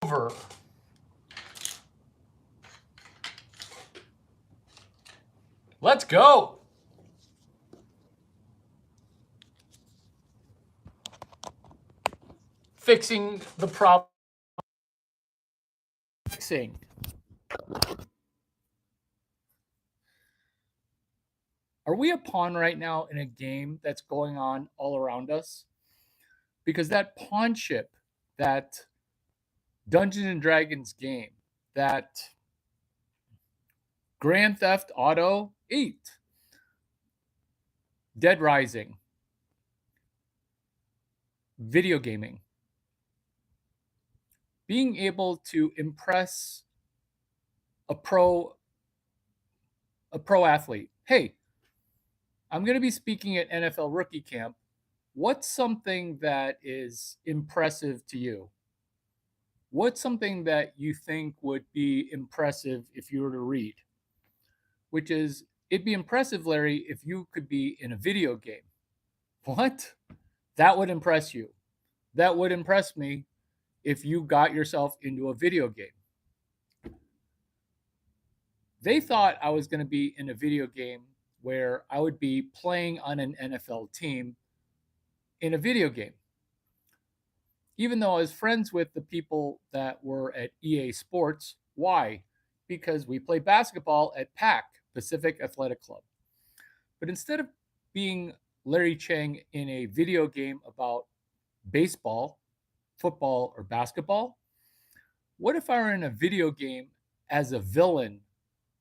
over. Let's go. Fixing the problem. Fixing. Are we a pawn right now in a game that's going on all around us? Because that pawn ship, that Dungeons and Dragons game, that Grand Theft Auto 8, Dead Rising, video gaming, being able to impress a pro athlete. Hey, I'm going to be speaking at NFL Rookie Camp. What's something that is impressive to you? What's something that you think would be impressive if you were to read? Which is, it'd be impressive, Larry, if you could be in a video game. What? That would impress you. That would impress me if you got yourself into a video game. They thought I was going to be in a video game where I would be playing on an NFL team in a video game. Even though I was friends with the people that were at EA Sports. Why? Because we play basketball at PAC, Pacific Athletic Club. But instead of being Larry Chang in a video game about baseball, football, or basketball, what if I were in a video game as a villain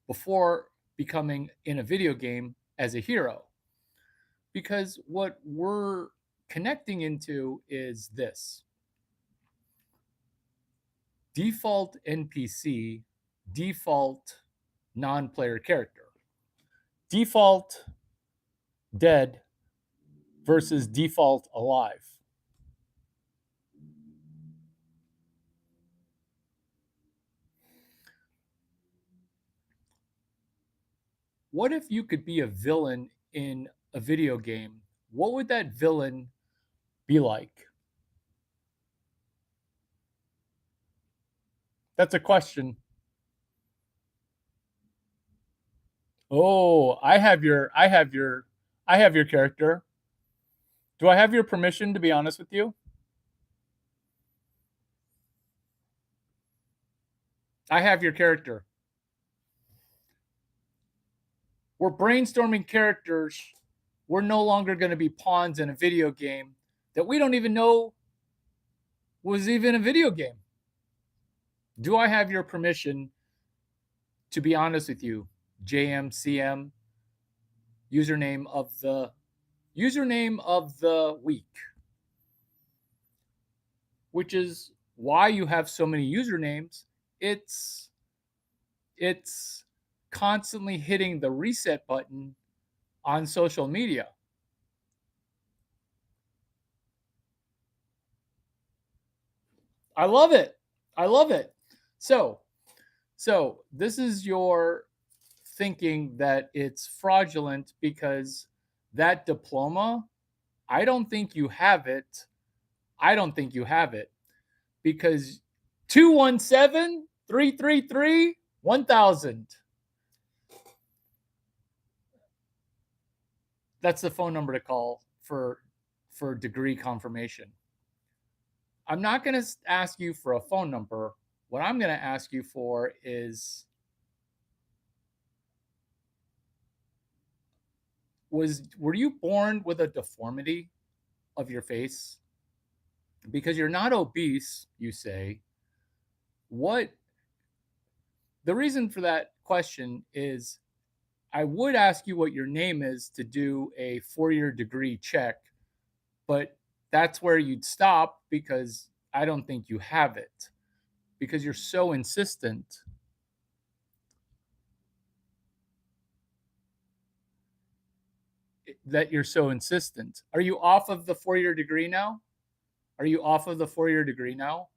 before becoming in a video game as a hero? Because what we're connecting into is this: default NPC, default non-player character. Default dead versus default alive. What if you could be a villain in a video game? What would that villain be like? That's a question. Oh, I have your character. Do I have your permission to be honest with you? I have your character. We're brainstorming characters. We're no longer going to be pawns in a video game that we don't even know was even a video game. Do I have your permission to be honest with you? JMCM, username of the week, which is why you have so many usernames. It's constantly hitting the reset button on social media. I love it. I love it. So this is your thinking that it's fraudulent because that diploma, I don't think you have it. I don't think you have it because 217-333-1000. That's the phone number to call for degree confirmation. I'm not going to ask you for a phone number. What I'm going to ask you for is, were you born with a deformity of your face? Because you're not obese, you say. What the reason for that question is, I would ask you what your name is to do a 4-year degree check, but that's where you'd stop because I don't think you have it because you're so insistent. That you're so insistent. Are you off of the 4-year degree now? Are you off of the 4-year degree now?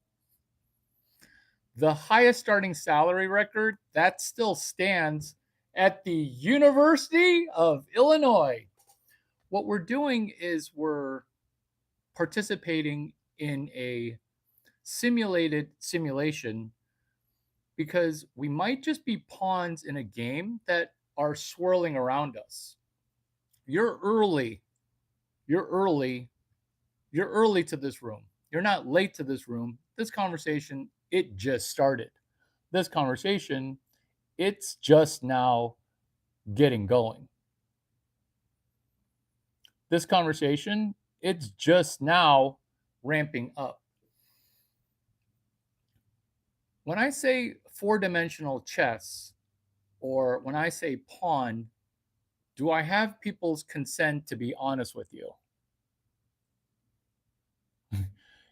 The highest starting salary record, that still stands at the University of Illinois. What we're doing is we're participating in a simulated simulation because we might just be pawns in a game that are swirling around us. You're early. You're early. You're early to this room. You're not late to this room. This conversation, it just started. This conversation, it's just now getting going. This conversation, it's just now ramping up. When I say four-dimensional chess, or when I say pawn, do I have people's consent to be honest with you?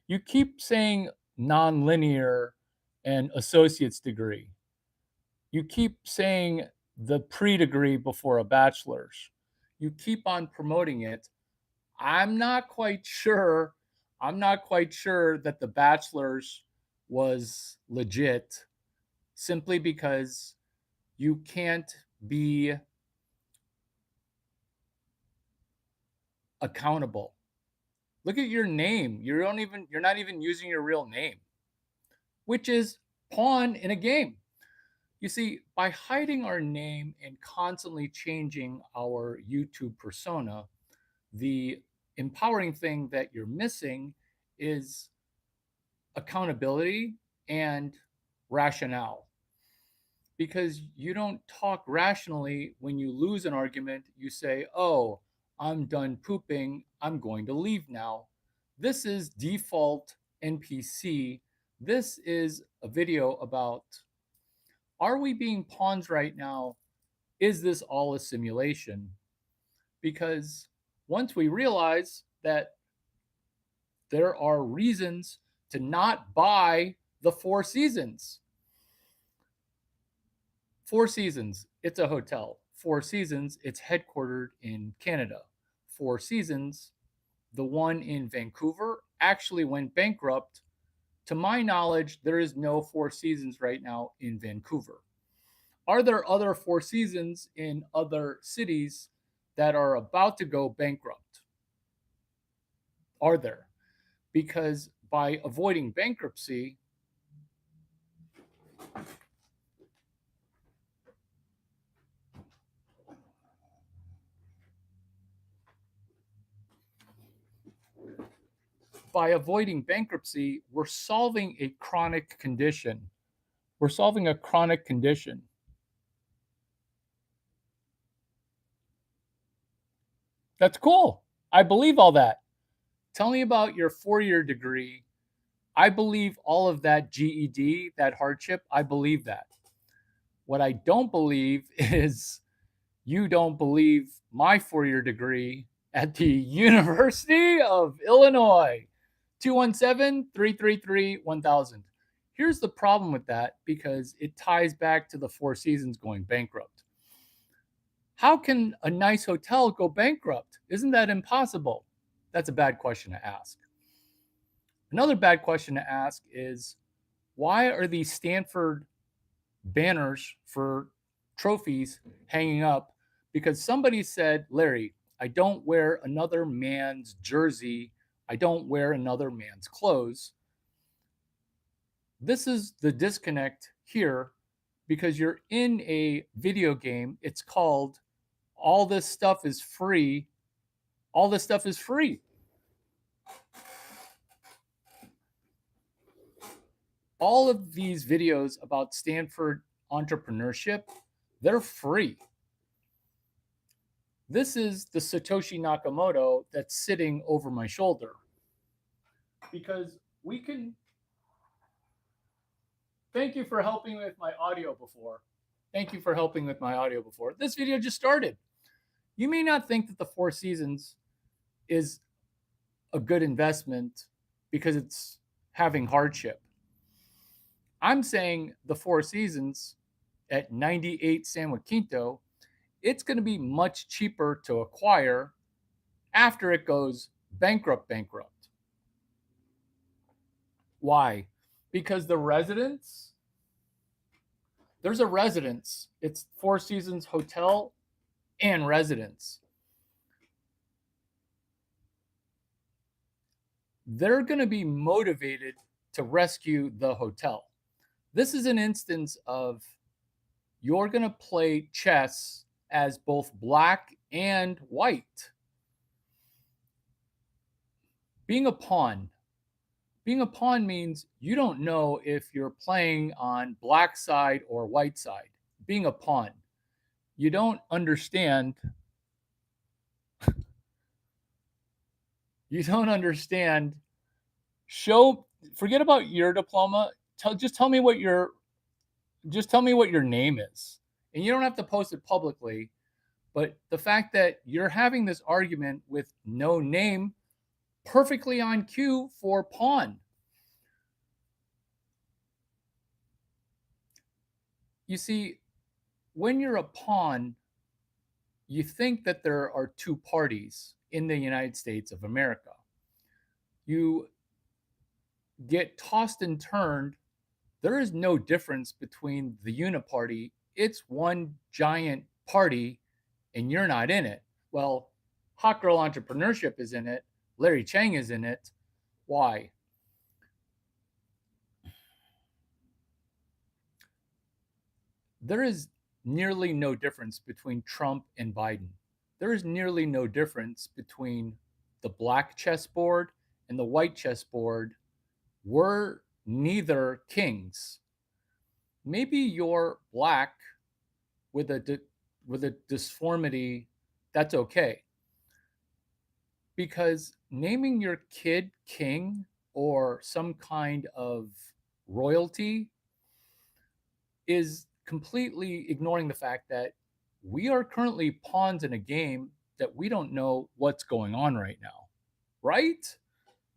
You keep saying nonlinear and associate's degree. You keep saying the pre-degree before a bachelor's. You keep on promoting it. I'm not quite sure. I'm not quite sure that the bachelor's was legit simply because you can't be accountable. Look at your name. You're not even using your real name, which is pawn in a game. You see, by hiding our name and constantly changing our YouTube persona, the empowering thing that you're missing is accountability and rationale. Because you don't talk rationally when you lose an argument, you say, "Oh, I'm done pooping. I'm going to leave now." This is default NPC. This is a video about, are we being pawns right now? Is this all a simulation? Because once we realize that there are reasons to not buy the Four Seasons. Four Seasons, it's a hotel. Four Seasons, it's headquartered in Canada. Four Seasons, the one in Vancouver, actually went bankrupt. To my knowledge, there is no Four Seasons right now in Vancouver. Are there other Four Seasons in other cities that are about to go bankrupt? Are there? Because by avoiding bankruptcy, we're solving a chronic condition. We're solving a chronic condition. That's cool. I believe all that. Tell me about your 4-year degree. I believe all of that GED, that hardship. I believe that. What I don't believe is you don't believe my 4-year degree at the University of Illinois. 217-333-1000. Here's the problem with that, because it ties back to the Four Seasons going bankrupt. How can a nice hotel go bankrupt? Isn't that impossible? That's a bad question to ask. Another bad question to ask is, why are these Stanford banners for trophies hanging up? Because somebody said, "Larry, I don't wear another man's jersey. I don't wear another man's clothes." This is the disconnect here, because you're in a video game. It's called All This Stuff Is Free. All this stuff is free. All of these videos about Stanford entrepreneurship, they're free. This is the Satoshi Nakamoto that's sitting over my shoulder. Because we can. Thank you for helping with my audio before. Thank you for helping with my audio before. This video just started. You may not think that the Four Seasons is a good investment because it's having hardship. I'm saying the Four Seasons at 98 San Joaquinto, it's going to be much cheaper to acquire after it goes bankrupt. Why? Because the residents, there's a residence. It's Four Seasons Hotel and residence. They're going to be motivated to rescue the hotel. This is an instance of you're going to play chess as both black and white. Being a pawn. Being a pawn means you don't know if you're playing on black side or white side. Being a pawn. You don't understand. You don't understand. Forget about your diploma. Just tell me what your name is. And you don't have to post it publicly, but the fact that you're having this argument with no name, perfectly on cue for pawn. You see, when you're a pawn, you think that there are two parties in the United States of America. You get tossed and turned. There is no difference between the uniparty. It's one giant party, and you're not in it. Well, Hot Girl Entrepreneurship is in it. Larry Chang is in it. Why? There is nearly no difference between Trump and Biden. There is nearly no difference between the black chessboard and the white chessboard. We're neither kings. Maybe you're black with a disformity. That's okay. Because naming your kid king or some kind of royalty is completely ignoring the fact that we are currently pawns in a game that we don't know what's going on right now, right?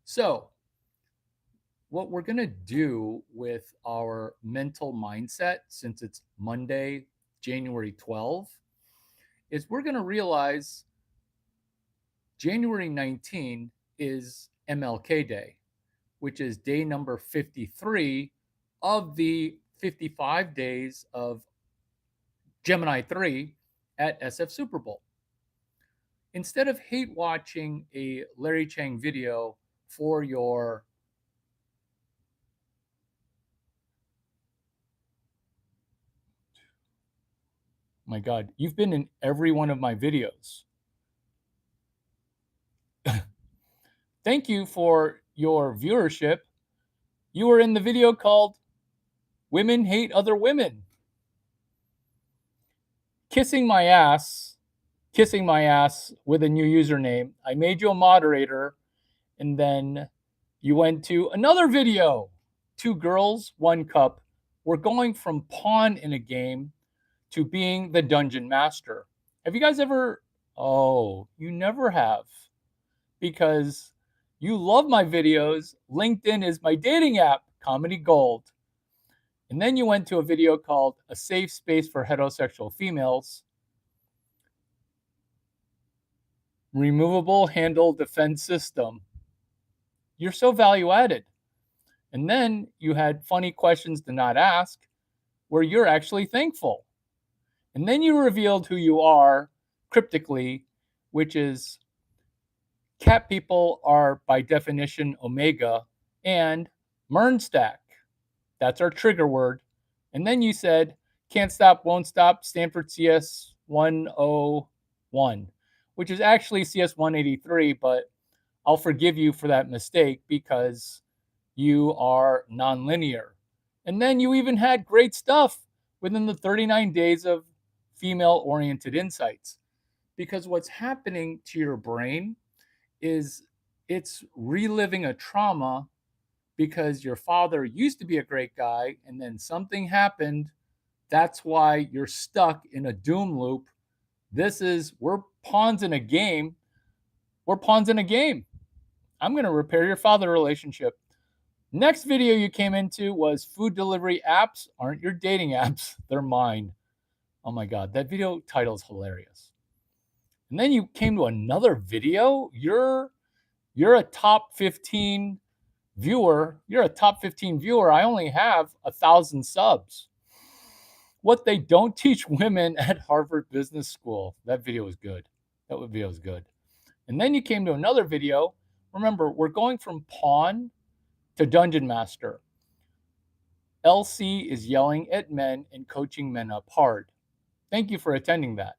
So, what we're going to do with our mental mindset, since it's Monday, January 12th, is we're going to realize January 19 is MLK Day, which is day number 53 of the 55 days of Gemini 3 at SF Super Bowl. Instead of hate watching a Larry Chang video for your my God, you've been in every one of my videos. Thank you for your viewership. You were in the video called Women Hate Other Women. Kissing my ass with a new username. I made you a moderator, and then you went to another video. 2 girls, 1 cup. We're going from pawn in a game to being the dungeon master. Have you guys ever? Oh, you never have. Because you love my videos. LinkedIn is my dating app, Comedy Gold. And then you went to a video called A Safe Space for Heterosexual Females. Removable handle defense system. You're so value added. And then you had funny questions to not ask, where you're actually thankful. And then you revealed who you are cryptically, which is cat people are by definition Omega and Mernstack. That's our trigger word. And then you said, can't stop, won't stop, Stanford CS 101, which is actually CS 183, but I'll forgive you for that mistake because you are nonlinear. And then you even had great stuff within the 39 days of female-oriented insights. Because what's happening to your brain is it's reliving a trauma because your father used to be a great guy and then something happened. That's why you're stuck in a doom loop. We're pawns in a game. We're pawns in a game. I'm going to repair your father relationship. Next video you came into was food delivery apps aren't your dating apps. They're mine. Oh my God, that video title is hilarious. And then you came to another video. You're a top 15 viewer. You're a top 15 viewer. I only have 1,000 subs. What they don't teach women at Harvard Business School. That video was good. That video was good. And then you came to another video. Remember, we're going from pawn To Dungeon Master, LC is yelling at men and coaching men up hard. Thank you for attending that.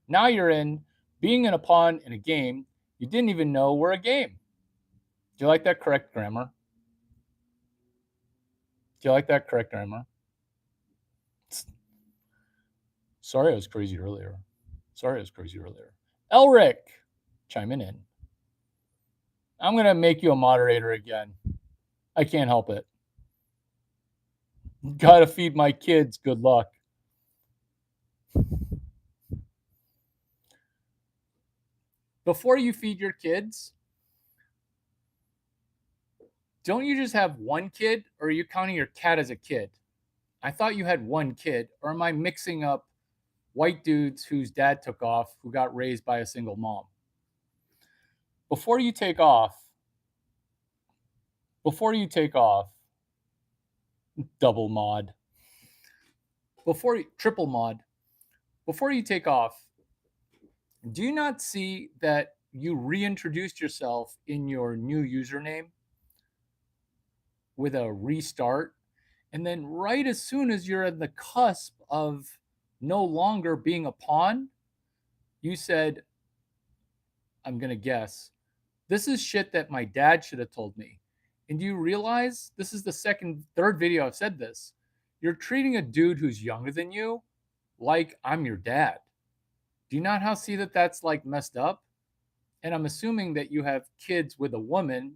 Now you're in being in a pawn in a game you didn't even know were a game. Do you like that correct grammar? Do you like that correct grammar? Sorry I was crazy earlier. Elric, chiming in. I'm going to make you a moderator again. I can't help it. Gotta feed my kids. Good luck. Before you feed your kids, don't you just have one kid, or are you counting your cat as a kid? I thought you had one kid, or am I mixing up white dudes whose dad took off who got raised by a single mom? Before you take off, double mod, triple mod, before you take off, do you not see that you reintroduced yourself in your new username with a restart? And then right as soon as you're at the cusp of no longer being a pawn, you said, I'm going to guess, this is shit that my dad should have told me. And do you realize this is the third video I've said this? You're treating a dude who's younger than you like I'm your dad. Do you not see that that's like messed up? And I'm assuming that you have kids with a woman.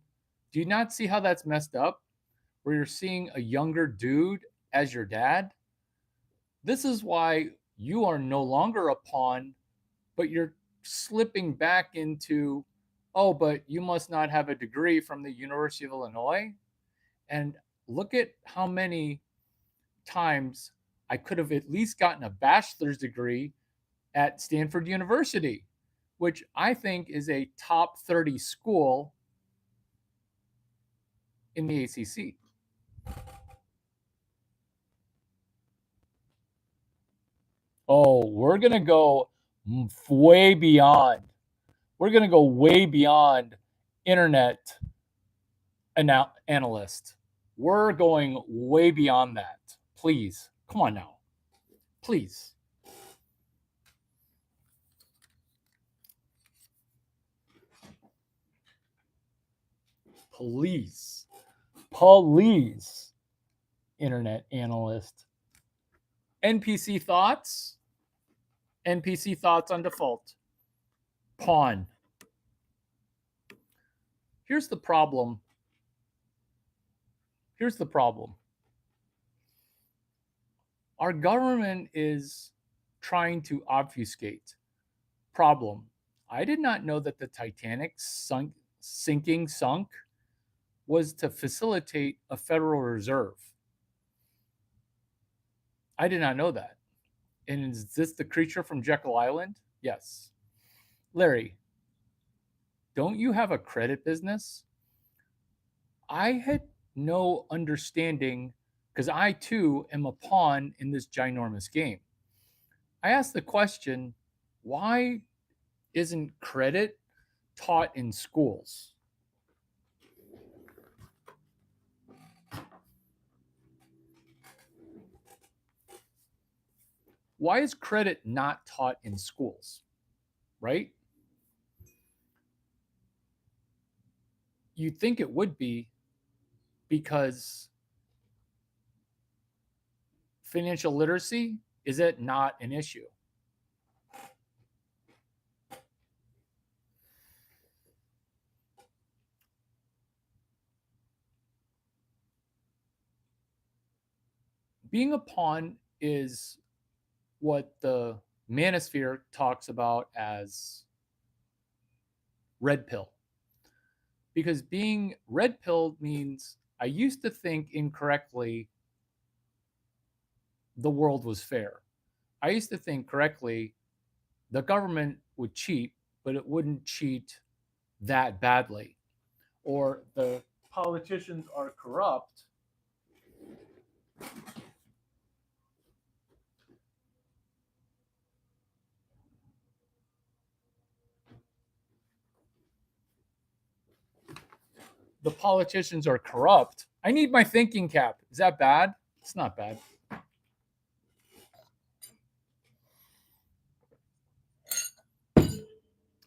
Do you not see how that's messed up? Where you're seeing a younger dude as your dad? This is why you are no longer a pawn, but you're slipping back into, oh, but you must not have a degree from the University of Illinois. And look at how many times I could have at least gotten a bachelor's degree at Stanford University, which I think is a top 30 school in the ACC. Oh, we're going to go way beyond. We're going to go way beyond internet analyst. We're going way beyond that. Please, come on now. Please. Please. Please, internet analyst. NPC thoughts? NPC thoughts on default. Pawn. Here's the problem. Our government is trying to obfuscate. Problem. I did not know that the Titanic sinking was to facilitate a Federal Reserve. I did not know that. And is this the creature from Jekyll Island? Yes. Larry, don't you have a credit business? I had no understanding, because I too am a pawn in this ginormous game. I asked the question, why isn't credit taught in schools? Why is credit not taught in schools? Right? You'd think it would be, because financial literacy, is it not an issue? Being a pawn is what the manosphere talks about as red pill. Because being red pilled means I used to think incorrectly the world was fair. I used to think correctly the government would cheat, but it wouldn't cheat that badly. Or the politicians are corrupt. the politicians are corrupt. I need my thinking cap. Is that bad? It's not bad.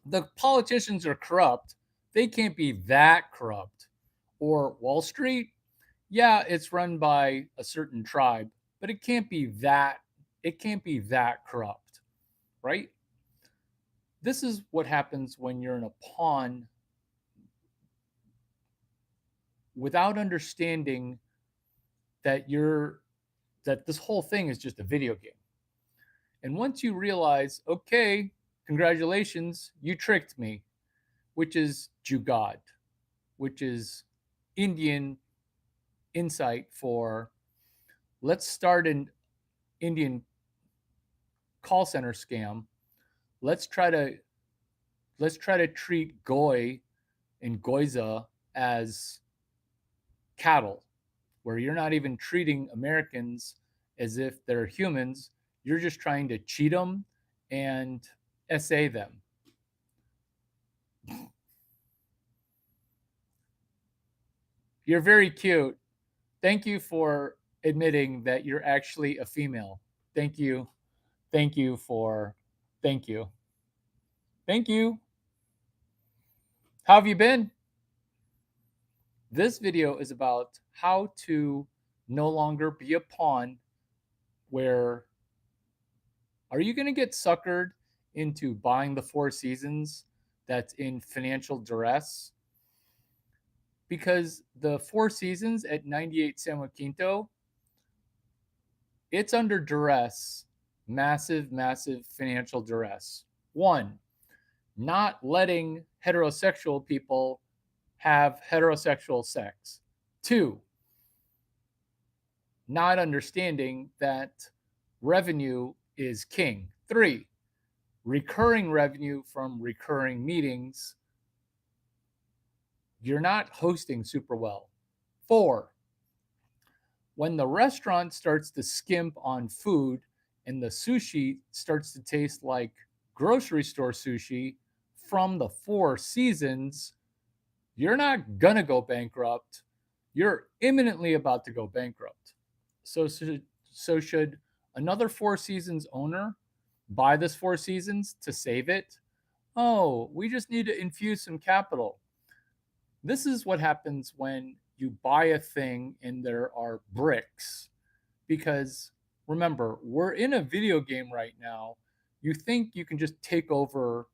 The politicians are corrupt. They can't be that corrupt. Or Wall Street, yeah, it's run by a certain tribe, but it can't be that corrupt, right? This is what happens when you're in a pawn without understanding that this whole thing is just a video game. And once you realize, okay, congratulations, you tricked me, which is Jugad, which is Indian insight for let's start an Indian call center scam. Let's try to treat Goy and Goiza as cattle, where you're not even treating Americans as if they're humans. You're just trying to cheat them and SA them. You're very cute. Thank you for admitting that you're actually a female. Thank you. Thank you for thank you. Thank you. How have you been? This video is about how to no longer be a pawn where are you going to get suckered into buying the Four Seasons that's in financial duress? Because the Four Seasons at 98 San Jacinto, it's under duress, massive, massive financial duress. One, not letting heterosexual people have heterosexual sex. Two, not understanding that revenue is king. Three, recurring revenue from recurring meetings. You're not hosting super well. Four, when the restaurant starts to skimp on food and the sushi starts to taste like grocery store sushi from the Four Seasons, you're not going to go bankrupt. You're imminently about to go bankrupt. So should another Four Seasons owner buy this Four Seasons to save it? Oh, we just need to infuse some capital. This is what happens when you buy a thing and there are bricks. Because remember, we're in a video game right now. You think you can just take over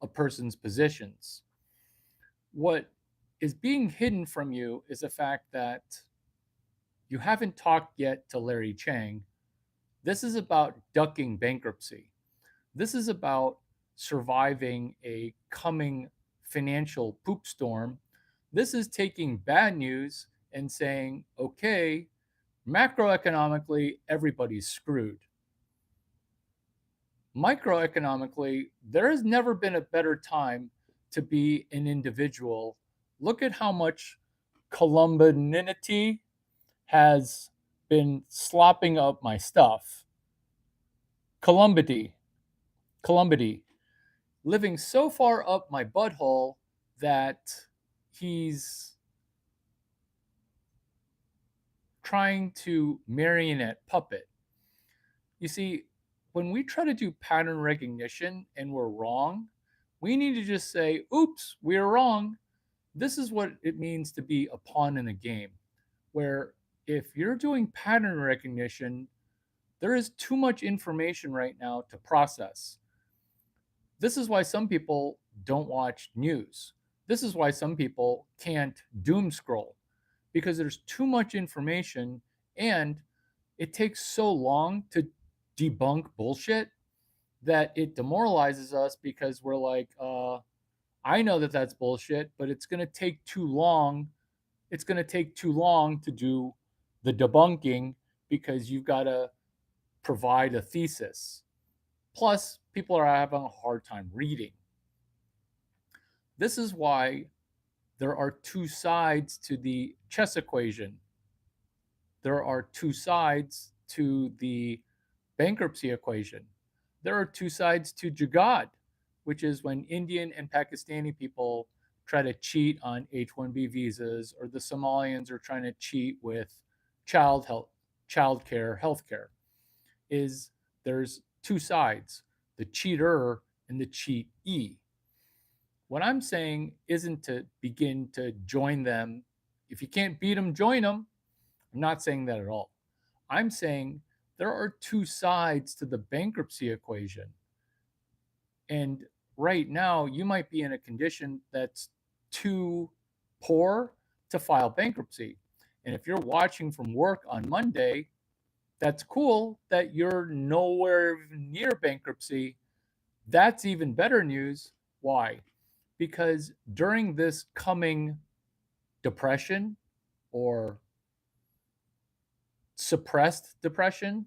a person's positions. What is being hidden from you is the fact that you haven't talked yet to Larry Chang. This is about ducking bankruptcy. This is about surviving a coming financial poop storm. This is taking bad news and saying, okay, macroeconomically, everybody's screwed. Microeconomically, there has never been a better time to be an individual. Look at how much Columbianity has been slopping up my stuff. Columbity, living so far up my butthole that he's trying to marionette puppet. You see, when we try to do pattern recognition and we're wrong, we need to just say, oops, we're wrong. This is what it means to be a pawn in a game, where if you're doing pattern recognition, there is too much information right now to process. This is why some people don't watch news. This is why some people can't doom scroll because there's too much information and it takes so long to debunk bullshit that it demoralizes us because we're like, I know that that's bullshit, but it's going to take too long. It's going to take too long to do the debunking because you've got to provide a thesis. Plus, people are having a hard time reading. This is why there are two sides to the chess equation. There are two sides to the bankruptcy equation. There are two sides to Jugad, which is when Indian and Pakistani people try to cheat on H-1B visas, or the Somalians are trying to cheat with child care, healthcare. Is there's two sides, the cheater and the cheatee. What I'm saying isn't to begin to join them. If you can't beat them, join them. I'm not saying that at all. I'm saying there are two sides to the bankruptcy equation. And right now, you might be in a condition that's too poor to file bankruptcy. And if you're watching from work on Monday, that's cool that you're nowhere near bankruptcy. That's even better news. Why? Because during this coming depression or suppressed depression,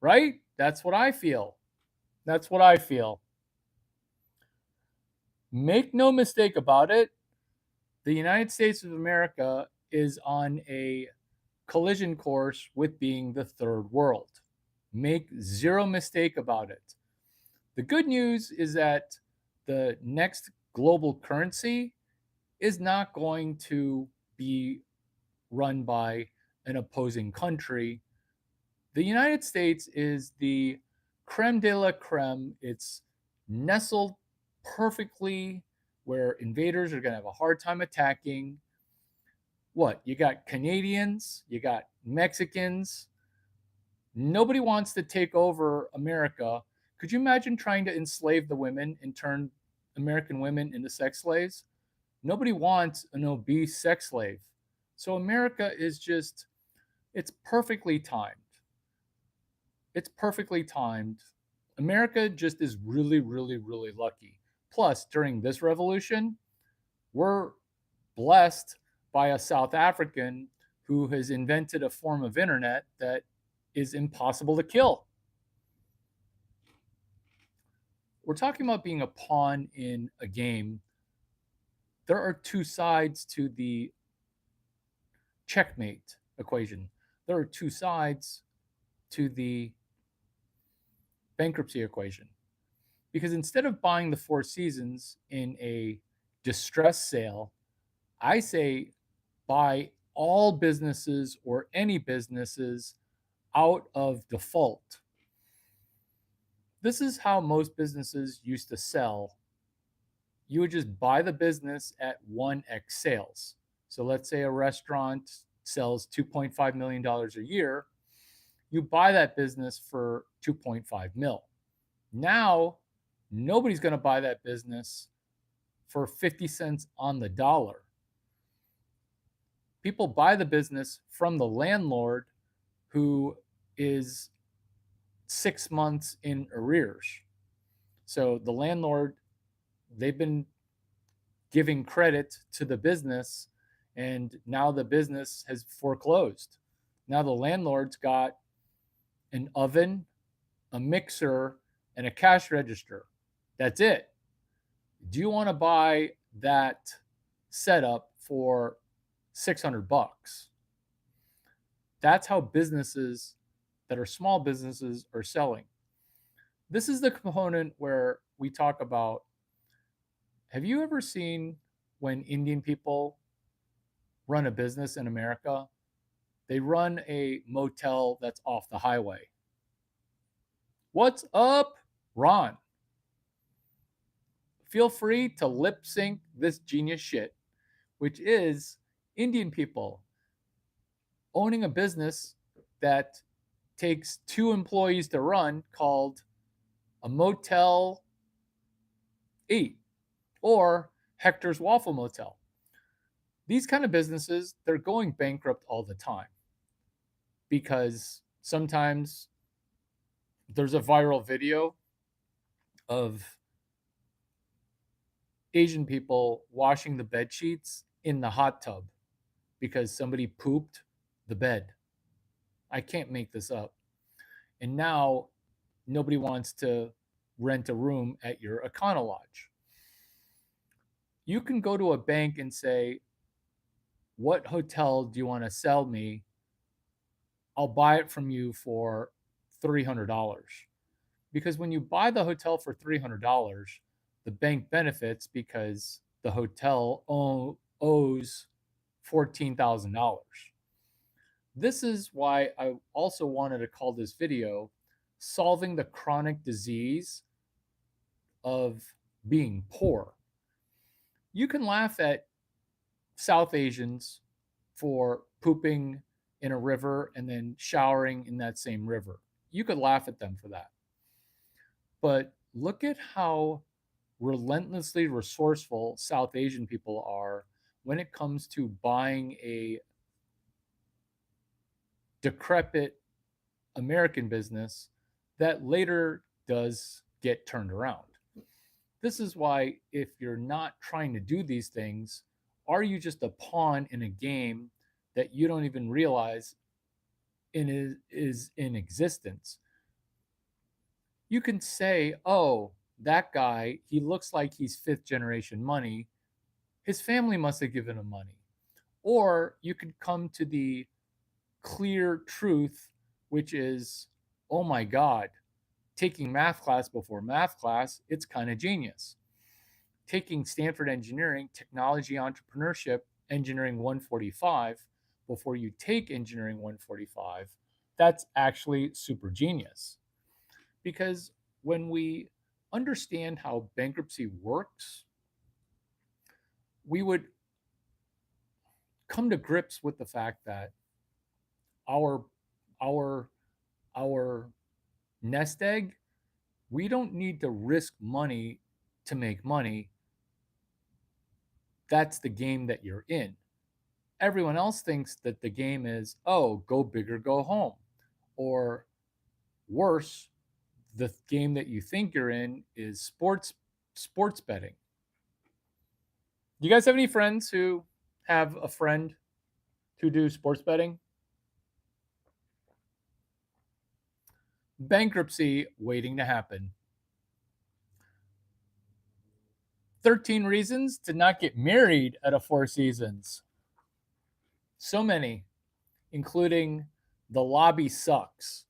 right? That's what I feel. That's what I feel. Make no mistake about it, the United States of America is on a collision course with being the third world. Make zero mistake about it. The good news is that the next global currency is not going to be run by an opposing country. The United States is the creme de la creme. It's nestled perfectly where invaders are going to have a hard time attacking. What? You got Canadians, you got Mexicans. Nobody wants to take over America. Could you imagine trying to enslave the women and turn American women into sex slaves? Nobody wants an obese sex slave. So America is just, it's perfectly timed. It's perfectly timed. America just is really, really, really lucky. Plus, during this revolution, we're blessed by a South African who has invented a form of internet that is impossible to kill. We're talking about being a pawn in a game. There are two sides to the checkmate equation. There are two sides to the bankruptcy equation. Because instead of buying the Four Seasons in a distress sale, I say buy all businesses or any businesses out of default. This is how most businesses used to sell. You would just buy the business at 1x sales. So let's say a restaurant sells $2.5 million a year. You buy that business for 2.5 mil. Now, nobody's going to buy that business for 50 cents on the dollar. People buy the business from the landlord who is 6 months in arrears. So the landlord, they've been giving credit to the business, and now the business has foreclosed. Now the landlord's got an oven, a mixer, and a cash register. That's it. Do you want to buy that setup for $600? That's how businesses that are small businesses are selling. This is the component where we talk about, have you ever seen when Indian people run a business in America? They run a motel that's off the highway. What's up, Ron? Feel free to lip sync this genius shit, which is Indian people owning a business that takes 2 employees to run called a Motel 8 or Hector's Waffle Motel. These kind of businesses, they're going bankrupt all the time because sometimes there's a viral video of Asian people washing the bed sheets in the hot tub because somebody pooped the bed. I can't make this up. And now nobody wants to rent a room at your Econo Lodge. You can go to a bank and say, what hotel do you want to sell me? I'll buy it from you for $300. Because when you buy the hotel for $300, the bank benefits because the hotel owes $14,000. This is why I also wanted to call this video Solving the Chronic Disease of Being Poor. You can laugh at South Asians for pooping in a river and then showering in that same river. You could laugh at them for that. But look at how relentlessly resourceful South Asian people are when it comes to buying a decrepit American business that later does get turned around. This is why, if you're not trying to do these things, are you just a pawn in a game that you don't even realize is in existence? You can say, oh, that guy, he looks like he's fifth generation money. His family must have given him money. Or you could come to the clear truth, which is, oh my God, taking math class before math class, it's kind of genius. Taking Stanford Engineering, Technology Entrepreneurship, Engineering 145 before you take Engineering 145, that's actually super genius. Because when we understand how bankruptcy works, we would come to grips with the fact that our our our nest egg, we don't need to risk money to make money. That's the game that you're in. Everyone else thinks that the game is, oh, go big or go home. Or worse, the game that you think you're in is sports betting. Do you guys have any friends who have a friend who do sports betting? Bankruptcy waiting to happen. 13 reasons to not get married at a Four Seasons. So many, including the lobby sucks.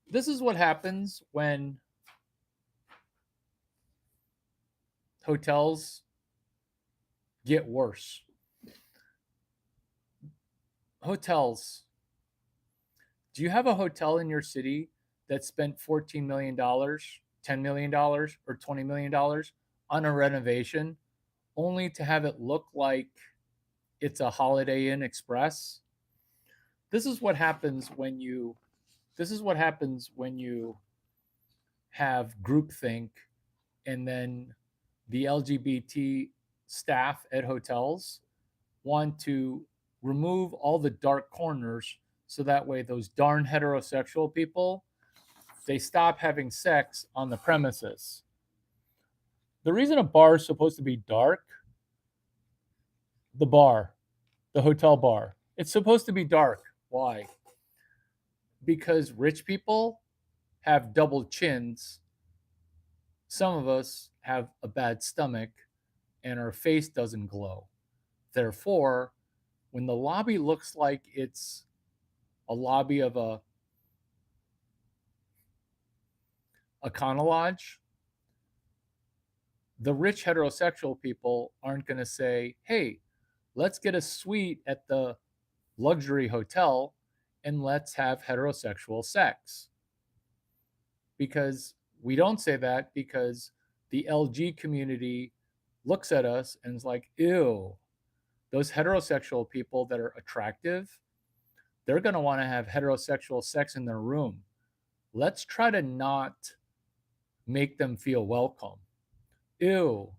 This is what happens when hotels get worse. Hotels. Do you have a hotel in your city that spent $14 million, $10 million, or $20 million on a renovation only to have it look like it's a Holiday Inn Express? This is what happens when you have groupthink, and then the LGBT staff at hotels want to remove all the dark corners so that way those darn heterosexual people, they stop having sex on the premises. The reason a bar is supposed to be dark, the hotel bar, it's supposed to be dark. Why? Because rich people have double chins. Some of us have a bad stomach and our face doesn't glow. Therefore, when the lobby looks like it's a lobby of a Econo Lodge, the rich heterosexual people aren't going to say, hey, let's get a suite at the luxury hotel and let's have heterosexual sex. Because we don't say that because the LG community looks at us and is like, ew, those heterosexual people that are attractive, they're going to want to have heterosexual sex in their room. Let's try to not make them feel welcome. Ew,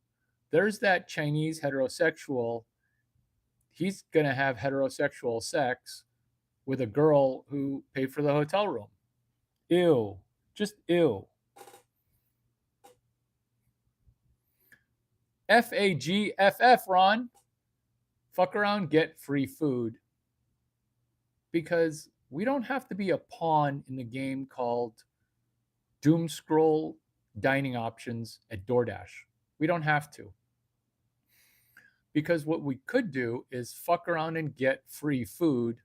there's that Chinese heterosexual. He's going to have heterosexual sex with a girl who paid for the hotel room. Ew, just ew. FAGFF, Ron. Fuck around, get free food. Because we don't have to be a pawn in the game called doom scroll dining options at DoorDash. We don't have to. Because what we could do is fuck around and get free food.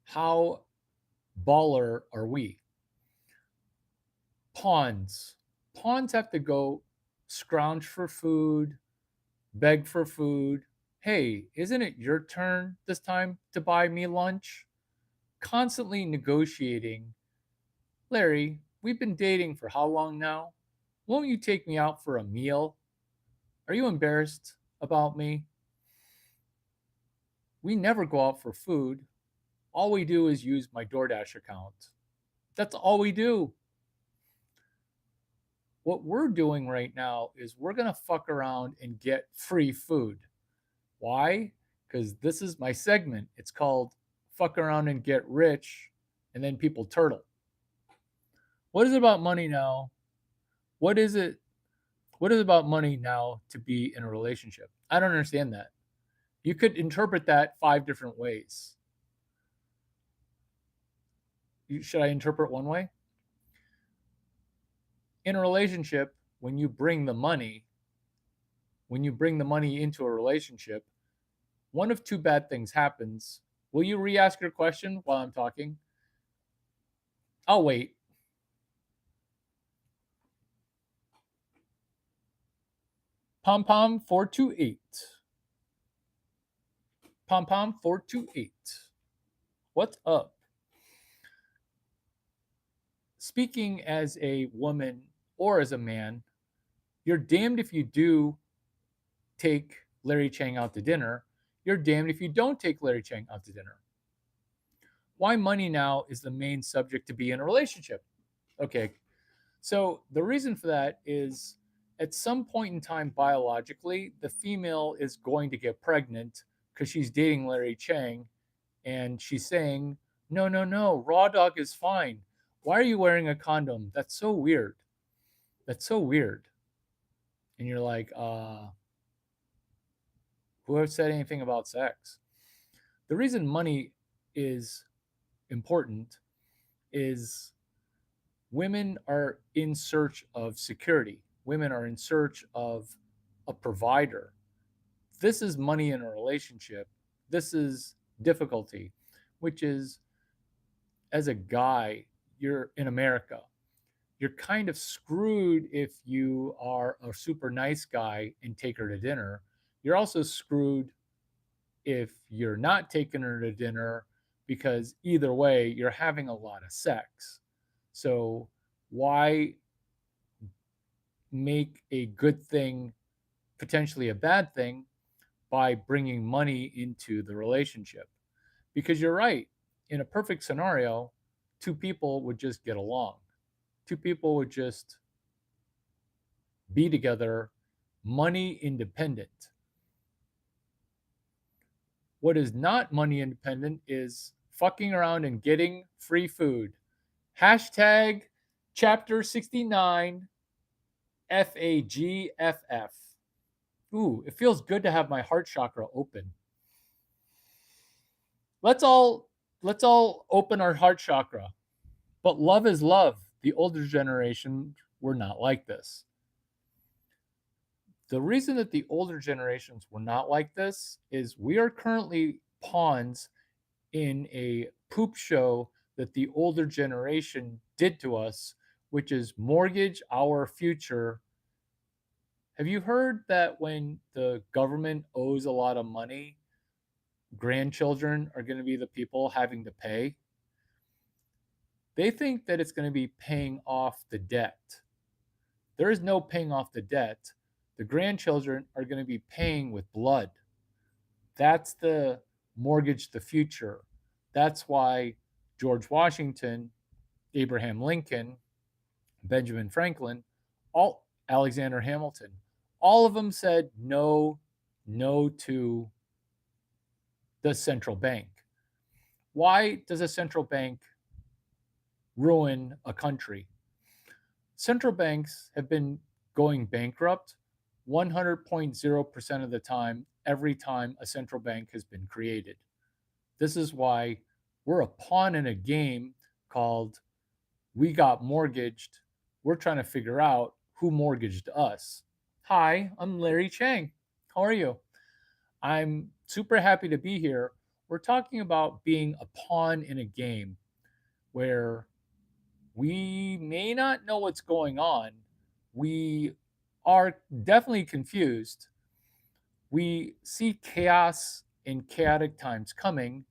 How baller are we? Pawns. Pawns have to go scrounge for food, beg for food. Hey, isn't it your turn this time to buy me lunch? Constantly negotiating. Larry, we've been dating for how long now? Won't you take me out for a meal? Are you embarrassed about me? We never go out for food. All we do is use my DoorDash account. That's all we do. What we're doing right now is we're going to fuck around and get free food. Why? Because this is my segment. It's called Fuck Around and Get Rich, and then people turtle. What is it about money now? What is it? What is it about money now to be in a relationship? I don't understand that. You could interpret that 5 different ways. Should I interpret one way? In a relationship, when you bring the money into a relationship, one of 2 bad things happens. Will you re-ask your question while I'm talking? I'll wait. Pom Pom 428. Pom Pom 428. What's up? Speaking as a woman or as a man, you're damned if you do take Larry Chang out to dinner. You're damned if you don't take Larry Chang out to dinner. Why money now is the main subject to be in a relationship? Okay, so the reason for that is at some point in time, biologically, the female is going to get pregnant because she's dating Larry Chang and she's saying, no, no, no, raw dog is fine. Why are you wearing a condom? That's so weird. That's so weird. And you're like, who have said anything about sex? The reason money is important is women are in search of security. Women are in search of a provider. This is money in a relationship. This is difficulty, which is as a guy, you're in America. You're kind of screwed if you are a super nice guy and take her to dinner. You're also screwed if you're not taking her to dinner because either way, you're having a lot of sex. So, why make a good thing potentially a bad thing by bringing money into the relationship? Because you're right. In a perfect scenario, 2 people would just get along. 2 people would just be together, money independent. What is not money independent is fucking around and getting free food. Hashtag chapter 69 FAGFF. Ooh, it feels good to have my heart chakra open. Let's all open our heart chakra. But love is love. The older generation were not like this. The reason that the older generations were not like this is we are currently pawns in a poop show that the older generation did to us, which is mortgage our future. Have you heard that when the government owes a lot of money, grandchildren are going to be the people having to pay? They think that it's going to be paying off the debt. There is no paying off the debt. The grandchildren are going to be paying with blood. That's the mortgage the future. That's why George Washington, Abraham Lincoln, Benjamin Franklin, all Alexander Hamilton, all of them said no to the central bank. Why does a central bank ruin a country? Central banks have been going bankrupt 100.0% of the time every time a central bank has been created. This is why we're a pawn in a game called We Got Mortgaged. We're trying to figure out who mortgaged us. Hi, I'm Larry Chang. How are you? I'm super happy to be here. We're talking about being a pawn in a game where We may not know what's going on. We are definitely confused. We see chaos and chaotic times coming.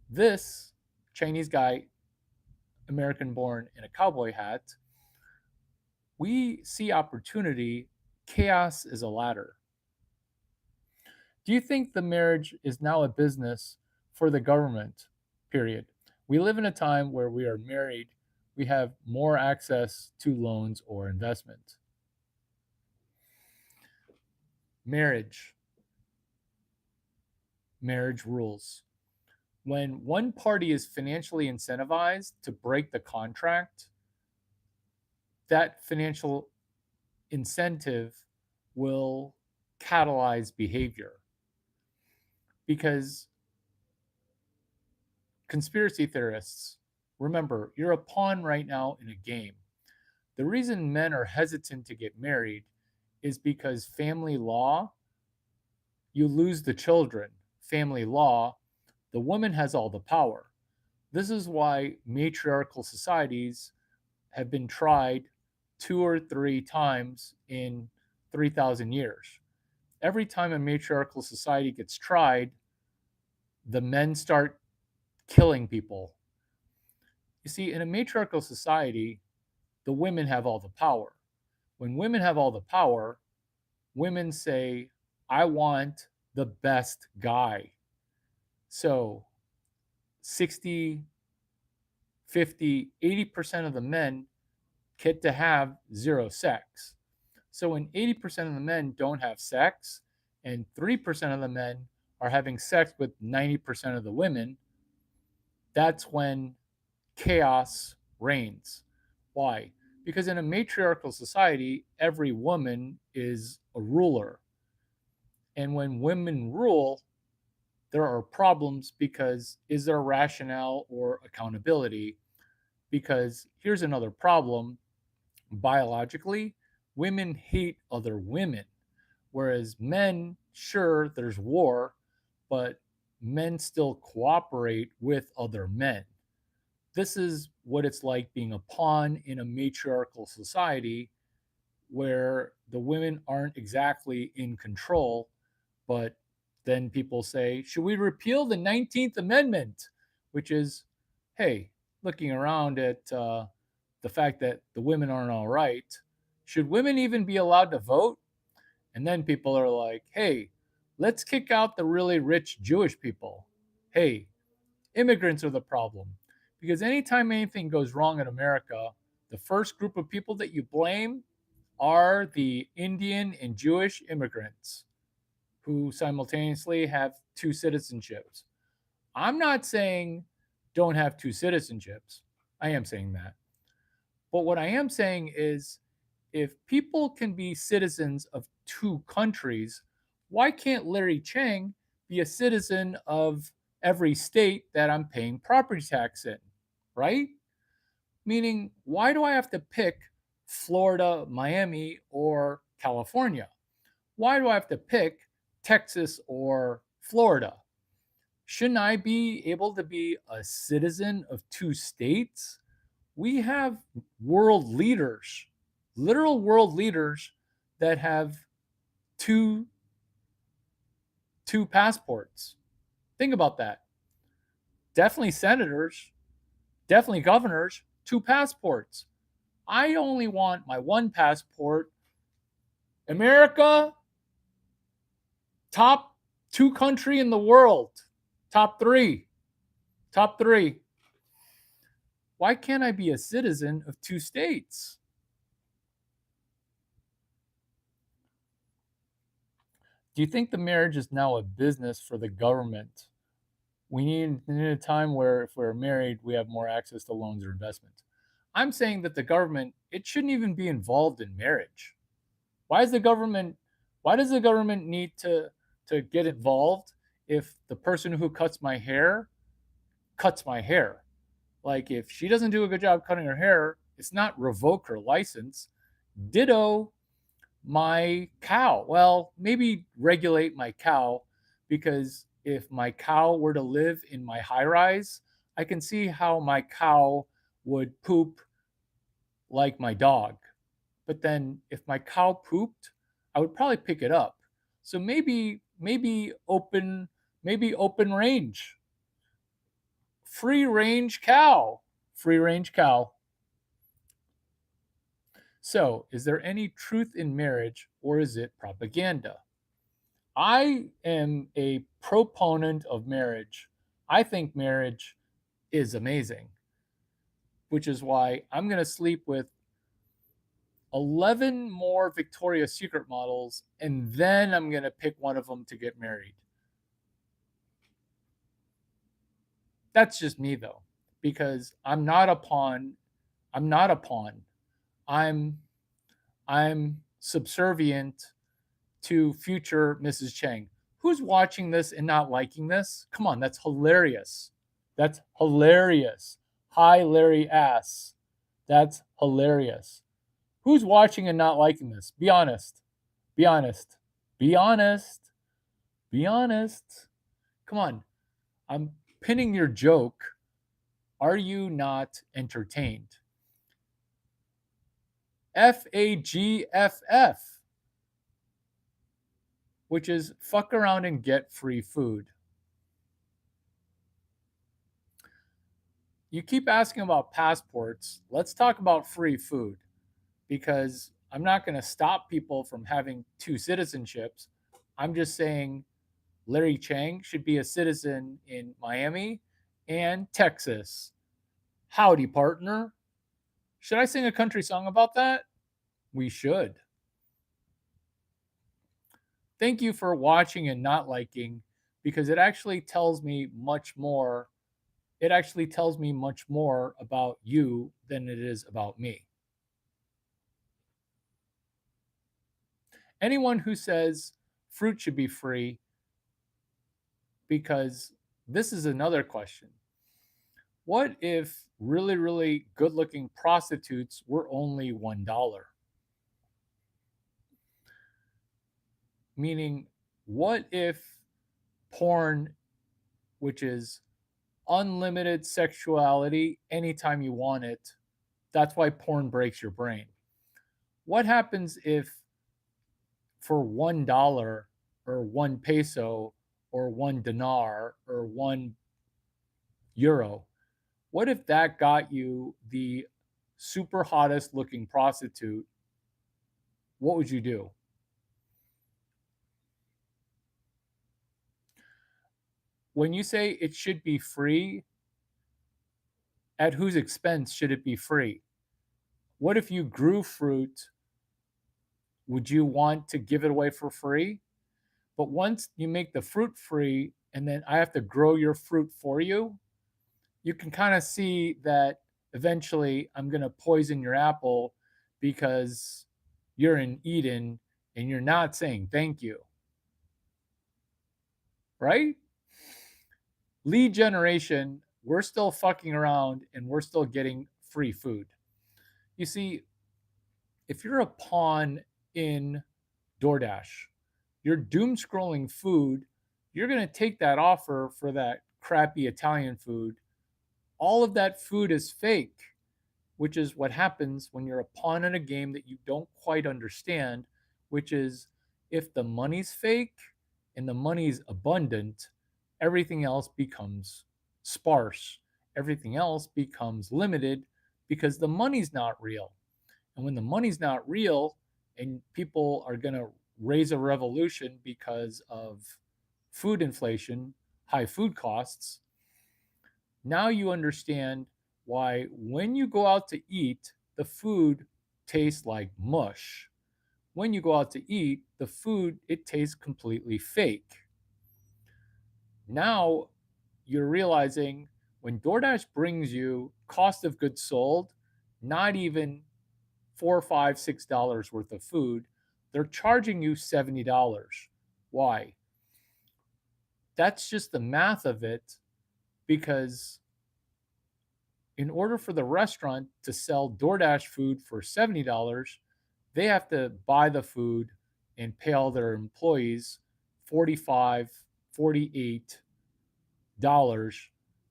This Chinese guy, American born in a cowboy hat, we see opportunity. Chaos is a ladder. Do you think the marriage is now a business for the government? Period. We live in a time where we are married, we have more access to loans or investment. Marriage, marriage rules. When one party is financially incentivized to break the contract, that financial incentive will catalyze behavior because conspiracy theorists, remember, you're a pawn right now in a game. The reason men are hesitant to get married is because family law, you lose the children. Family law, the woman has all the power. This is why matriarchal societies have been tried 2 or 3 times in 3,000 years. Every time a matriarchal society gets tried, the men start killing people. You see, in a matriarchal society, the women have all the power. When women have all the power, women say, I want the best guy. So 60, 50, 80% of the men get to have zero sex. So when 80% of the men don't have sex and 3% of the men are having sex with 90% of the women, that's when chaos reigns. Why? Because in a matriarchal society, every woman is a ruler. And when women rule, there are problems because is there rationale or accountability? Because here's another problem biologically, women hate other women, whereas men, sure, there's war, but men still cooperate with other men. This is what it's like being a pawn in a matriarchal society where the women aren't exactly in control, but then people say, should we repeal the 19th Amendment? Which is, hey, looking around at the fact that the women aren't all right, should women even be allowed to vote? And then people are like, hey, let's kick out the really rich Jewish people. Hey, immigrants are the problem. Because anytime anything goes wrong in America, the first group of people that you blame are the Indian and Jewish immigrants who simultaneously have two citizenships. I'm not saying don't have two citizenships. I am saying that. But what I am saying is if people can be citizens of two countries, why can't Larry Chang be a citizen of every state that I'm paying property tax in? Right? Meaning, why do I have to pick Florida, Miami, or California? Why do I have to pick Texas or Florida? Shouldn't I be able to be a citizen of two states? We have world leaders, literal world leaders that have two two passports. Think about that. Definitely senators, definitely governors, two passports. I only want my one passport. America, top two country in the world. Top three. Top three. Why can't I be a citizen of two states? Do you think the marriage is now a business for the government? We need in a time where if we're married, we have more access to loans or investments. I'm saying that the government, it shouldn't even be involved in marriage. Why is the government why does the government need to get involved if the person who cuts my hair? Like if she doesn't do a good job cutting her hair, it's not revoke her license. Ditto my cow. Well, maybe regulate my cow because if my cow were to live in my high rise, I can see how my cow would poop like my dog. But then if my cow pooped, I would probably pick it up. So maybe open range. Free range cow. Free range cow. So, is there any truth in marriage or is it propaganda? I am a proponent of marriage. I think marriage is amazing, which is why I'm going to sleep with 11 more Victoria's Secret models and then I'm going to pick one of them to get married. That's just me though, because I'm not a pawn. I'm not a pawn. I'm I'm subservient to future Mrs. Chang. Who's watching this and not liking this? Come on, that's hilarious. That's hilarious. Hi, Larry Ass. That's hilarious. Who's watching and not liking this? Be honest. Be honest. Be honest. Be honest. Come on. I'm pinning your joke. Are you not entertained? FAGFF, which is fuck around and get free food. You keep asking about passports. Let's talk about free food because I'm not going to stop people from having two citizenships. I'm just saying Larry Chang should be a citizen in Miami and Texas. Howdy, partner. Should I sing a country song about that? We should. Thank you for watching and not liking because it actually tells me much more. It actually tells me much more about you than it is about me. Anyone who says fruit should be free, because this is another question. What if really, really good looking prostitutes were only $1? Meaning, what if porn, which is unlimited sexuality anytime you want it, that's why porn breaks your brain. What happens if for $1 or 1 peso or 1 dinar or 1 euro, what if that got you the super hottest looking prostitute? What would you do? When you say it should be free, at whose expense should it be free? What if you grew fruit? Would you want to give it away for free? But once you make the fruit free and then I have to grow your fruit for you, you can kind of see that eventually I'm going to poison your apple because you're in Eden and you're not saying thank you. Right? Lead generation, we're still fucking around and we're still getting free food. You see, if you're a pawn in DoorDash, you're doom scrolling food, you're going to take that offer for that crappy Italian food. All of that food is fake, which is what happens when you're a pawn in a game that you don't quite understand, which is if the money's fake and the money's abundant, everything else becomes sparse. Everything else becomes limited because the money's not real. And when the money's not real and people are going to raise a revolution because of food inflation, high food costs, now you understand why when you go out to eat, the food tastes like mush. When you go out to eat, the food, it tastes completely fake. Now you're realizing when DoorDash brings you cost of goods sold, not even $4, $5, $6 worth of food, they're charging you $70. Why? That's just the math of it, because in order for the restaurant to sell DoorDash food for $70, they have to buy the food and pay all their employees $45, $48,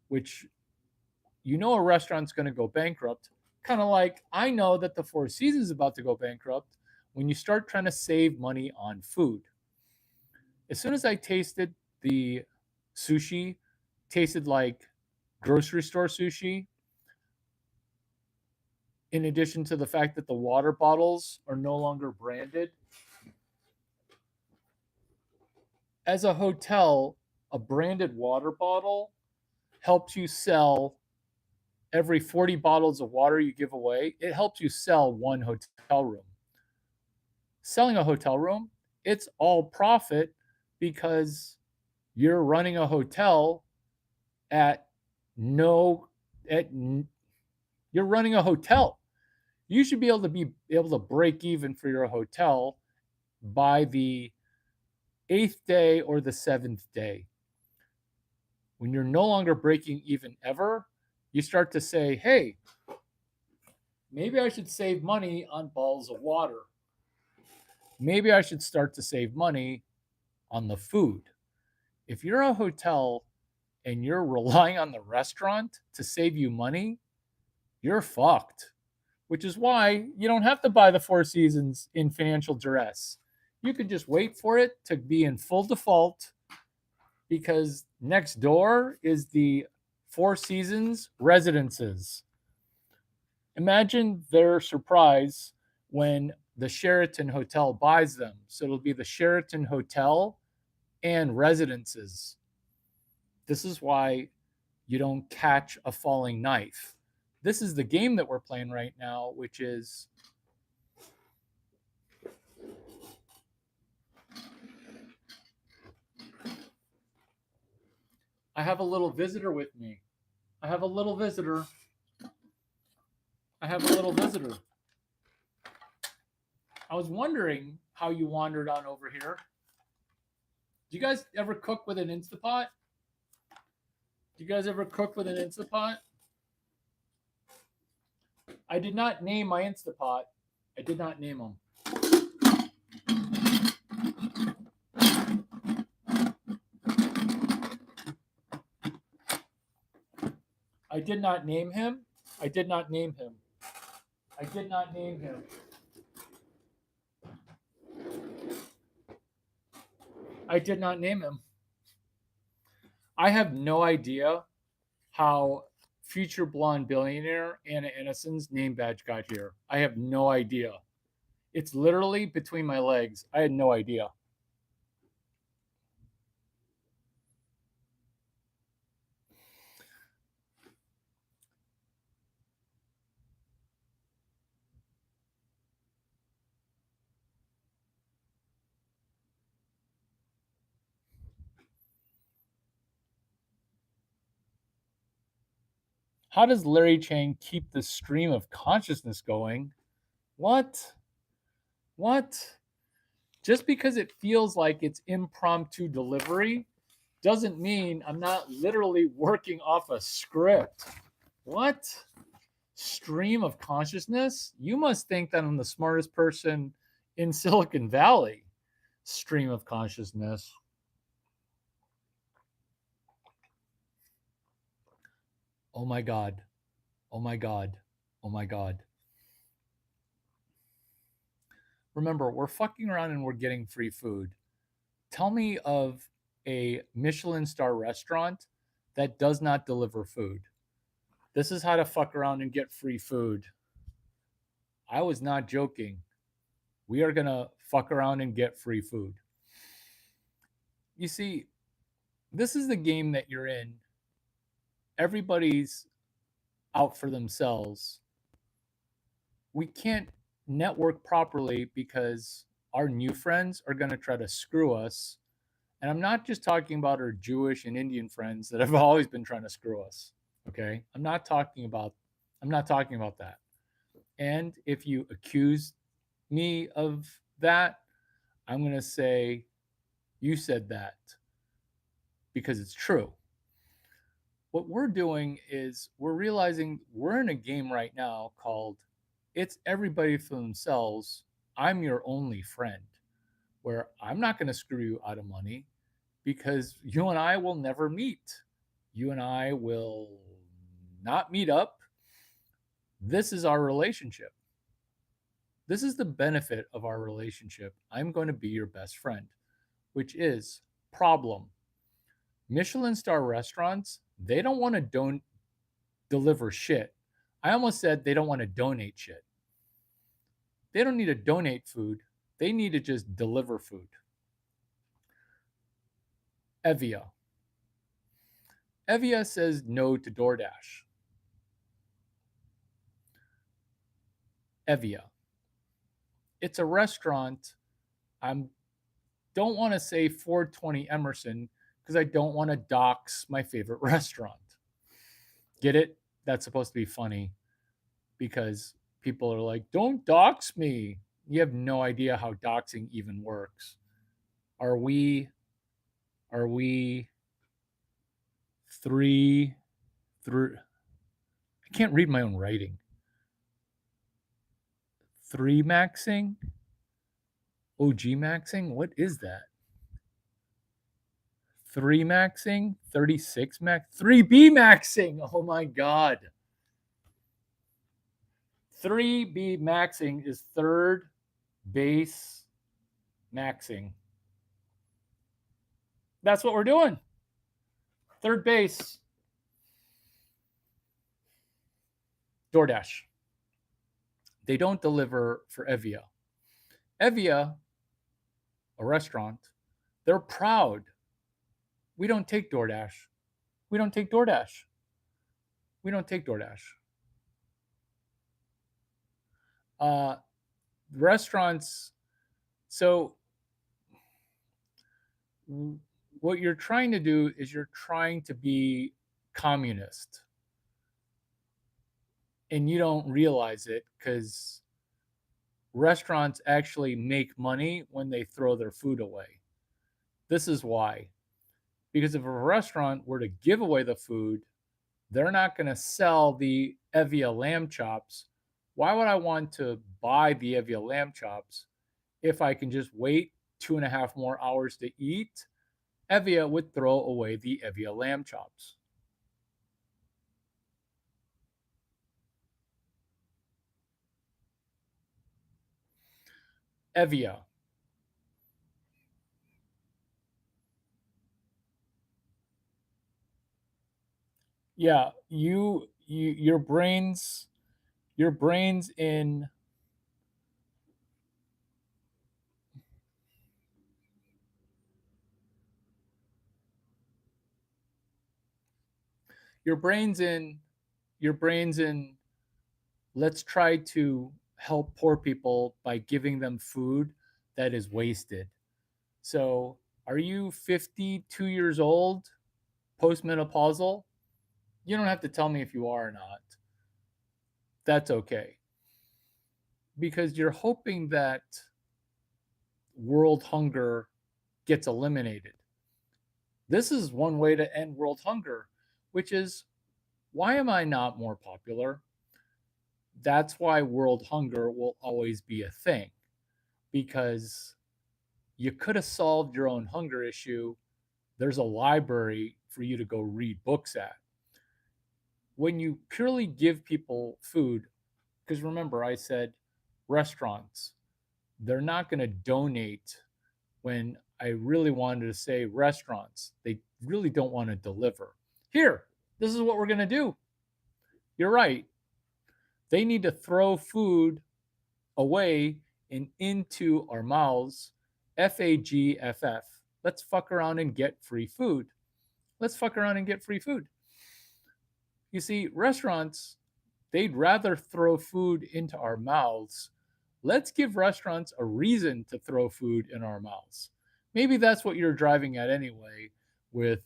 which a restaurant's going to go bankrupt, kind of like I know that the Four Seasons is about to go bankrupt when you start trying to save money on food. As soon as I tasted the sushi, tasted like grocery store sushi, in addition to the fact that the water bottles are no longer branded. As a hotel, a branded water bottle helps you sell every 40 bottles of water you give away, it helps you sell one hotel room. Selling a hotel room, it's all profit because you're running a hotel at no at you're running a hotel. You should be able to break even for your hotel by the 8th day or the 7th day. When you're no longer breaking even ever, you start to say, hey, maybe I should save money on bottles of water. Maybe I should start to save money on the food. If you're a hotel and you're relying on the restaurant to save you money, you're fucked. Which is why you don't have to buy the Four Seasons in financial duress. You could just wait for it to be in full default because next door is the Four Seasons Residences. Imagine their surprise when the Sheraton Hotel buys them. So it'll be the Sheraton Hotel and Residences. This is why you don't catch a falling knife. This is the game that we're playing right now, which is I have a little visitor with me. I have a little visitor. I have a little visitor. I was wondering how you wandered on over here. Do you guys ever cook with an Instapot? Do you guys ever cook with an Instapot? I did not name my Instapot. I did not name him. I did not name him. I did not name him. I did not name him. I did not name him. I have no idea how future blonde billionaire Anna Innocent's name badge got here. I have no idea. It's literally between my legs. I had no idea. How does Larry Chang keep the stream of consciousness going? What? What? Just because it feels like it's impromptu delivery doesn't mean I'm not literally working off a script. What? Stream of consciousness? You must think that I'm the smartest person in Silicon Valley. Stream of consciousness. Oh my God. Oh my God. Oh my God. Remember, we're fucking around and we're getting free food. Tell me of a Michelin star restaurant that does not deliver food. This is how to fuck around and get free food. I was not joking. We are going to fuck around and get free food. You see, this is the game that you're in. Everybody's out for themselves. We can't network properly because our new friends are going to try to screw us. And I'm not just talking about our Jewish and Indian friends that have always been trying to screw us. Okay? I'm not talking about that. And if you accuse me of that, I'm going to say you said that because it's true. What we're doing is we're realizing we're in a game right now called It's Everybody for Themselves. I'm Your Only Friend, where I'm not going to screw you out of money because you and I will never meet. You and I will not meet up. This is our relationship. This is the benefit of our relationship. I'm going to be your best friend, which is problem. Michelin star restaurants, they don't want to don't deliver shit. I almost said they don't want to donate shit. They don't need to donate food. They need to just deliver food. Evia. Evia says no to DoorDash. Evia. It's a restaurant. I don't want to say 420 Emerson because I don't want to dox my favorite restaurant. Get it? That's supposed to be funny because people are like, don't dox me. You have no idea how doxing even works. Are we three through? I can't read my own writing. Three maxing? OG maxing? What is that? Three maxing? 36 max? 3B maxing. Oh my God. 3B maxing is third base maxing. That's what we're doing. Third base. DoorDash. They don't deliver for Evia. Evia, a restaurant, they're proud. We don't take DoorDash. We don't take DoorDash. We don't take DoorDash. Restaurants. So, what you're trying to do is you're trying to be communist. And you don't realize it because restaurants actually make money when they throw their food away. This is why. Because if a restaurant were to give away the food, they're not going to sell the Evia lamb chops. Why would I want to buy the Evia lamb chops if I can just wait 2.5 more hours to eat? Evia would throw away the Evia lamb chops. Evia. Yeah, your brains in your brains in your brains in let's try to help poor people by giving them food that is wasted. So, are you 52 years old, postmenopausal? You don't have to tell me if you are or not. That's okay. Because you're hoping that world hunger gets eliminated. This is one way to end world hunger, which is why am I not more popular? That's why world hunger will always be a thing because you could have solved your own hunger issue. There's a library for you to go read books at. When you purely give people food, because remember, I said restaurants, they're not going to donate when I really wanted to say restaurants. They really don't want to deliver. Here, this is what we're going to do. You're right. They need to throw food away and into our mouths. FAGFF. Let's fuck around and get free food. Let's fuck around and get free food. You see, restaurants, they'd rather throw food into our mouths. Let's give restaurants a reason to throw food in our mouths. Maybe that's what you're driving at anyway with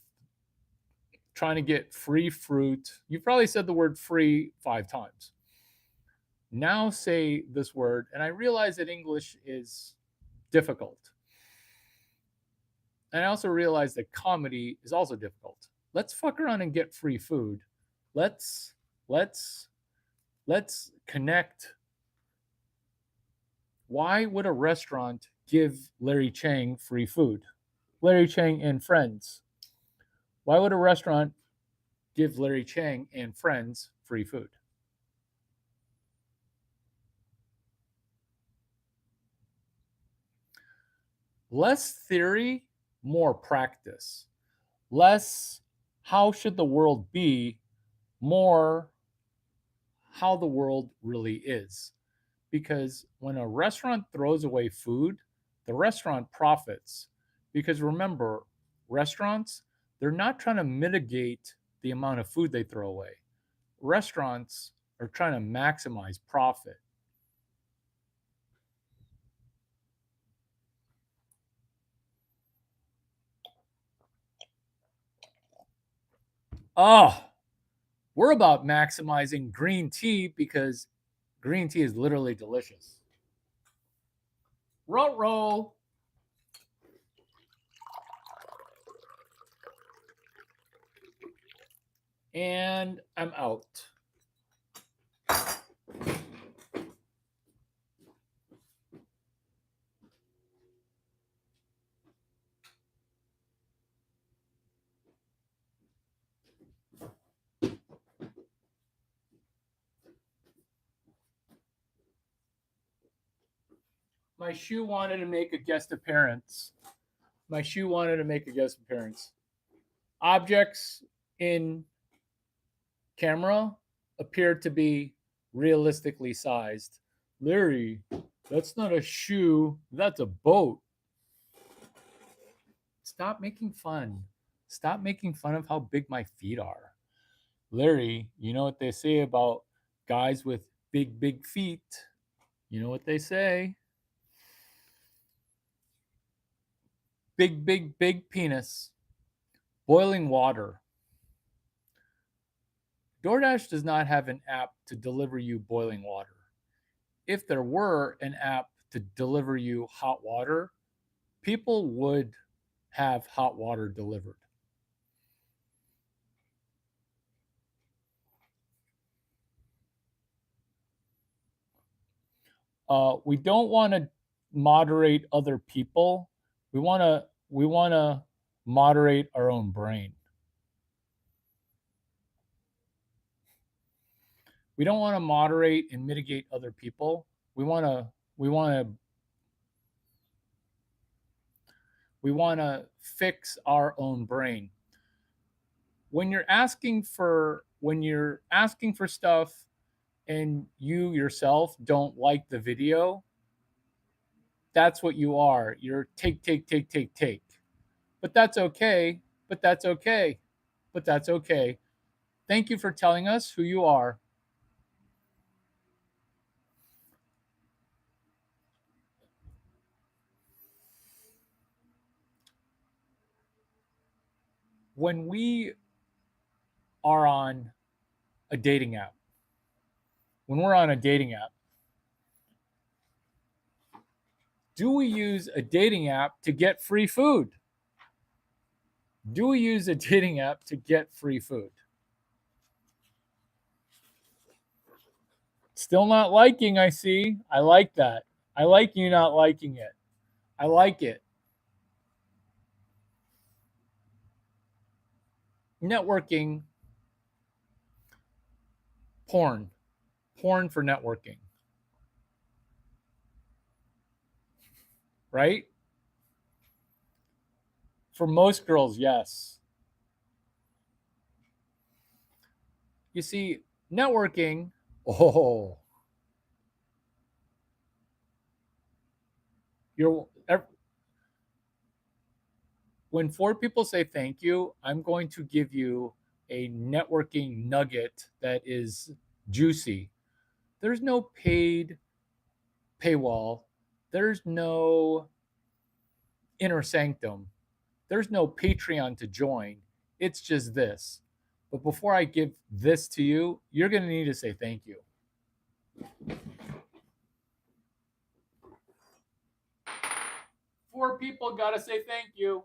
trying to get free fruit. You've probably said the word free 5 times. Now say this word, and I realize that English is difficult. And I also realize that comedy is also difficult. Let's fuck around and get free food. Let's connect. Why would a restaurant give Larry Chang free food? Larry Chang and friends. Why would a restaurant give Larry Chang and friends free food. Less theory, more practice. Less how should the world be, more how the world really is. Because when a restaurant throws away food, the restaurant profits. Because remember, restaurants, they're not trying to mitigate the amount of food they throw away. Restaurants are trying to maximize profit. Oh, we're about maximizing green tea because green tea is literally delicious. Roll, roll. And I'm out. My shoe wanted to make a guest appearance. My shoe wanted to make a guest appearance. Objects in camera appeared to be realistically sized. Larry, that's not a shoe, that's a boat. Stop making fun. Stop making fun of how big my feet are. Larry, you know what they say about guys with big, big feet? You know what they say? Big, big, big penis. Boiling water. DoorDash does not have an app to deliver you boiling water. If there were an app to deliver you hot water, people would have hot water delivered. We don't want to moderate other people. We want to moderate our own brain. We don't want to moderate and mitigate other people. We want to we want to fix our own brain. When you're asking for stuff and you yourself don't like the video, that's what you are. You're take, take, take, take, take. But that's okay. But that's okay. But that's okay. Thank you for telling us who you are. When we are on a dating app, when we're on a dating app, do we use a dating app to get free food? Do we use a dating app to get free food? Still not liking, I see. I like that. I like you not liking it. I like it. Networking, porn, porn for networking, right? For most girls, yes. You see, networking, oh, you're when four people say thank you, I'm going to give you a networking nugget that is juicy. There's no paid paywall. There's no inner sanctum. There's no Patreon to join. It's just this. But before I give this to you, you're going to need to say thank you. Four people got to say thank you.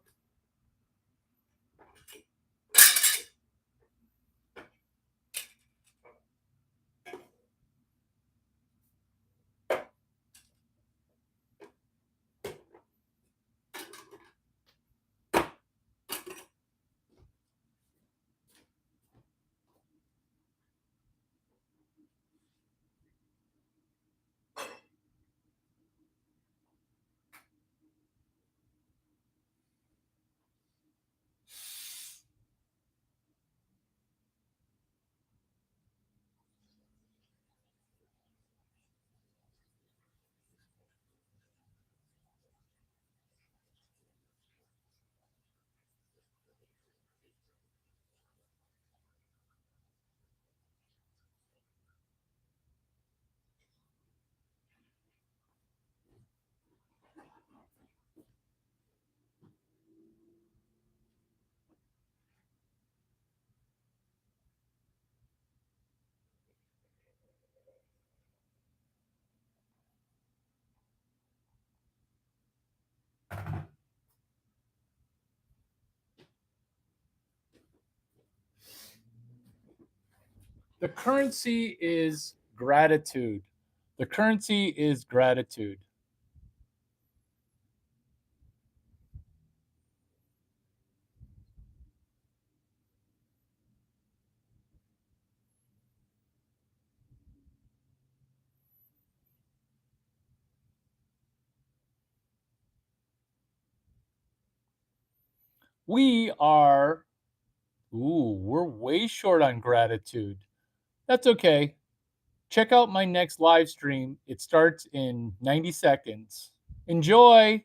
The currency is gratitude. The currency is gratitude. We are, we're way short on gratitude. That's okay. Check out my next live stream. It starts in 90 seconds. Enjoy.